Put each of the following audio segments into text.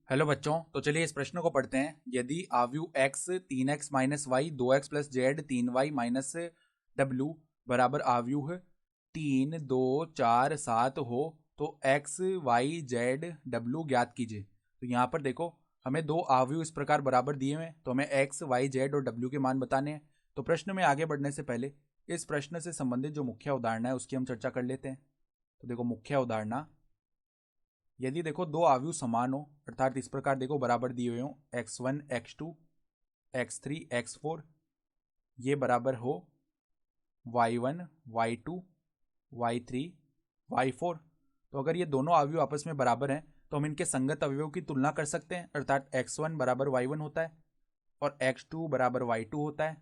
Hello बच्चों, तो चलिए इस प्रश्न को पढ़ते हैं। यदि आव्यूह x 3x minus Y 2x plus Z 3y minus W बराबर आव्यूह 3 2 4 7 हो तो x y z w ज्ञात कीजिए। तो यहाँ पर देखो, हमें दो आव्यूह इस प्रकार बराबर दिए हुए हैं, तो हमें x y z और w के मान बताने हैं। तो प्रश्न में आगे बढ़ने से पहले इस प्रश्न से संबंधित जो मुख्य अवधारणा है उसकी हम चर्चा कर लेते हैं। तो देखो, मुख्य अवधारणा, यदि देखो दो आव्यूह समान हो, अर्थात इस प्रकार देखो बराबर दिए हुए हो x1 x2 x3 x4, ये बराबर हो y1 y2 y3 y4। तो अगर ये दोनों अवयव आपस में बराबर हैं तो हम इनके संगत अवयवों की तुलना कर सकते हैं, अर्थात x1 बराबर y1 होता है और x2 बराबर y2 होता है,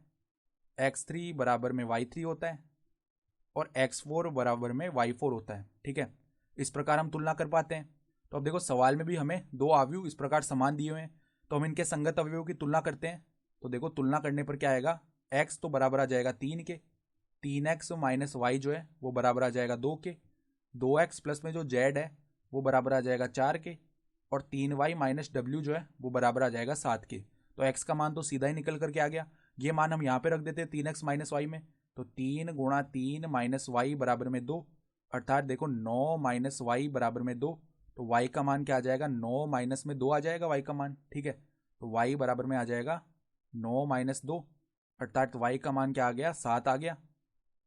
x3 बराबर में y3 होता है और x4 बराबर में y4 होता है। ठीक है, इस प्रकार हम तुलना कर पाते हैं। तो अब देखो, सवाल में भी हमें दो अवयव इस प्रकार समान दिए हुए हैं, तो हम इनके संगत अवयवों की तुलना करते हैं। तो देखो, तुलना करने पर क्या आएगा, x तो बराबर आ जाएगा 3 के, 3x माइनस वाई जो है वो बराबर आ जाएगा 2 के, 2x प्लस में जो z है वो बराबर आ जाएगा 4 के, और 3y माइनस डब्ल्यू जो है वो बराबर आ जाएगा 7 के। तो x का मान तो सीधा ही निकल करके आ गया। ये मान हम यहाँ पे रख देते हैं 3x माइनस वाई में, तो 3 गुणा 3 माइनस वाई बराबर में 2, अर्थात देखो 9 माइनस वाई बराबर में 2। तो y का मान क्या आ जाएगा, 9 माइनस में 2 आ जाएगा y का मान। ठीक है, तो y बराबर में आ जाएगा 9 माइनस 2, अर्थात y का मान क्या आ गया, 7 आ गया।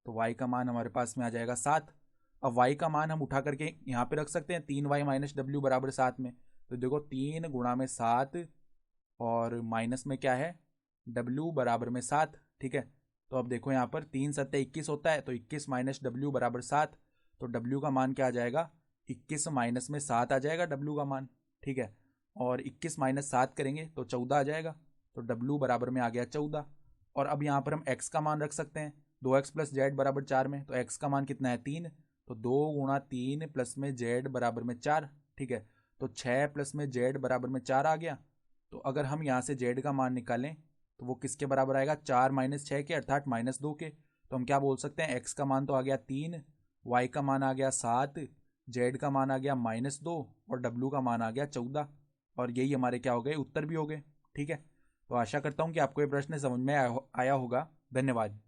तो y का मान हमारे पास में आ जाएगा 7। अब y का मान हम उठा करके यहाँ पे रख सकते हैं, 3y माइनस डब्ल्यू बराबर 7 में। तो देखो 3 गुणा में 7 और माइनस में क्या है, w बराबर में 7। ठीक है, तो अब देखो यहाँ पर 3 सत्ते 21 होता है, तो 21 माइनस डब्ल्यू बराबर 7। तो w का मान क्या आ जाएगा, 21 माइनस में 7 आ जाएगा w का मान। ठीक है, और 21 माइनस 7 करेंगे तो 14 आ जाएगा। तो w बराबर में आ गया 14। और अब यहाँ पर हम x का मान रख सकते हैं, 2x प्लस जेड बराबर 4 में, तो x का मान कितना है, 3। तो 2 गुणा 3 प्लस में जेड बराबर में 4। ठीक है, तो 6 प्लस में जेड बराबर में 4 आ गया। तो अगर हम यहाँ से जेड का मान निकालें तो वो किसके बराबर आएगा, 4 माइनस 6 के, अर्थात -2 के। तो हम क्या बोल सकते हैं, x का मान तो आ गया 3, y का मान आ गया 7, जेड का मान आ गया -2 और w का मान आ गया 14। और यही हमारे क्या हो गए, उत्तर भी हो गए। ठीक है, तो आशा करता हूँ कि आपको ये प्रश्न समझ में आया होगा। धन्यवाद।